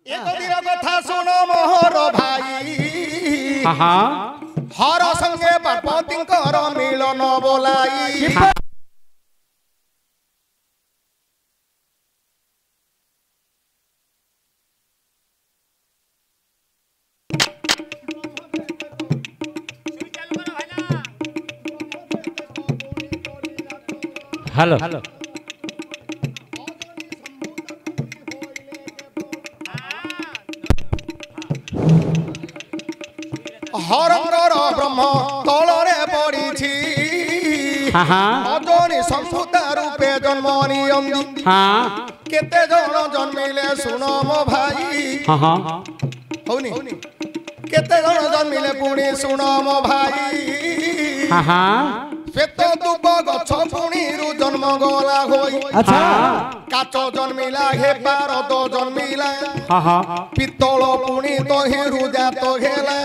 एक दिन कथा सुनो मोहर भाई हर संगे पार्वतींकर मिलन बोलाई हेलो हेलो हरंगर ब्रह्म तलरे पड़ी अजनी संस्कृता रूपे जन्म नियंदी केते जन जन्मिले सुन मो भाई होनी केते जन जन्मिले पुणी सुन मो भाई श्वेत दुब गछ पुणी रु जन्म गला होई काच जन्मिला हे पारद जन्मिला पित्तल पुणी तहिरु जात हेला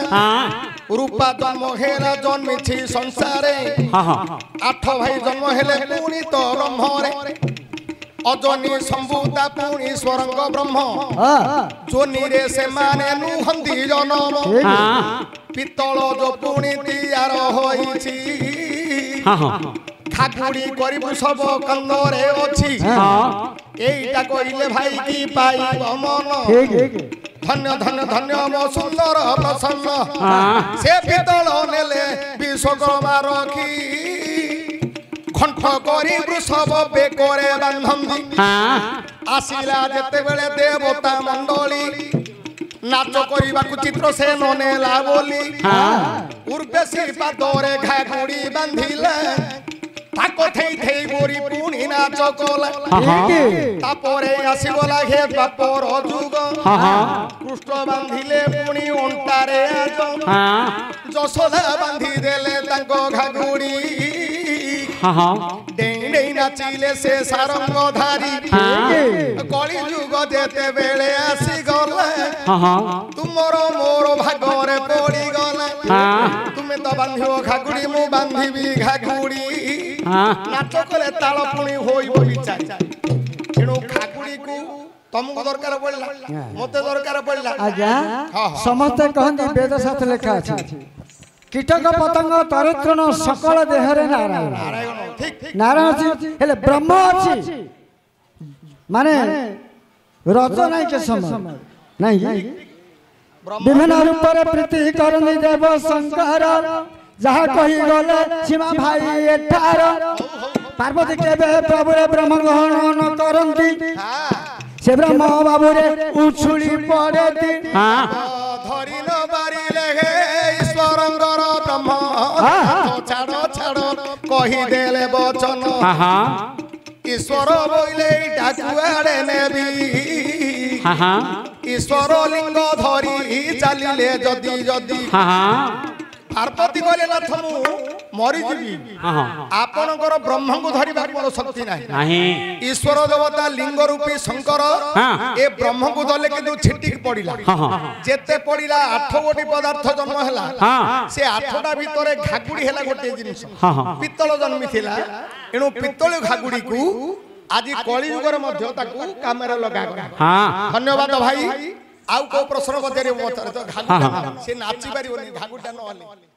रूपा जन्म हेला जन्मिछि संसारे आठ भाई जन्म हेले पुणी तो ब्रह्मरे अजनी संभूता पुणी स्वरंग ब्रह्म जोनी रे से माने नुहंदी जनम पित्तल जो पुणी तैयार होईछि खाकुड़ी करिबु सब कंदरे अछि एइटा कइले भाई की पाइब मन धन्य धन्य धन्य मो सुंदर प्रसन्न से पितल नेले विश्वकर्मा रखी घंट करी वृषभ बेकरे बांधंदी आसिला जेते बेले देवता मंडली नाच करिबाकु चित्र से नेला बोली उर्वेशी पादरे घागुड़ी बांधिला ताको थेई थेई बोरी पुणी नाच कला तापरे आसीगला हे बापर जुग कृष्ण बांधिले पुणी अंटारे आज जशोदा बांधि देले ताको घागुड़ी डेई डेई नाचिले से सारंग धारी कली जुग जेते बेले आसी गला तुमरो मोर भागरे पड़ी गला तुमे तो बांधियो घागुड़ी मु बांधिबी घागुड़ी नाच कले ताल पुणी होई विचार तेणु घागुड़ी को तुमको दरकार पड़ला मते दरकार पड़ला आज्ञा समस्त कहंदी वेद शास्त्र लिखा अछि कीटक पतंग तरुतृण सकल देहरे नारायण नारायण अछि हेले ब्रह्म अछि माने रज नहीं के समय नहीं विभिन्न रूप रे प्रीति करनी देव शंकर जहा कही गले सीमा भाई एठार पार्वती केबे प्रभु रे ब्रह्म ग्रहण न करंती से ब्रह्म बाबू रे उछुली पड़ेती धरि न बारिले हे ईश्वरंगर ब्रह्म छाड़ छाड़ कही देले वचन ईश्वर बोले डाकुआड़े नेबी ईश्वर लिंग धरी चलिले जदि जदि पार्वती कहले नाथ मु मरी जीवी आपनकर ब्रह्म को धरिबा मोर शक्ति नाही ईश्वर देवता लिंग रूपी शंकर ए ब्रह्म को धले कि छिटिक पड़िला जेते पड़िला 8 गोटी पदार्थ जन्म हैला से 8टा भितरे घागुड़ी हैला गोटे जिनिस पित्तल जन्मी थिला एनु पित्तल घागुड़ी को आज कली युगर मध्य ताकू कामेरा लगा धन्यवाद भाई आउ को प्रश्न पचारे घागुड़ा से नाची पारिबनी घागुड़ा न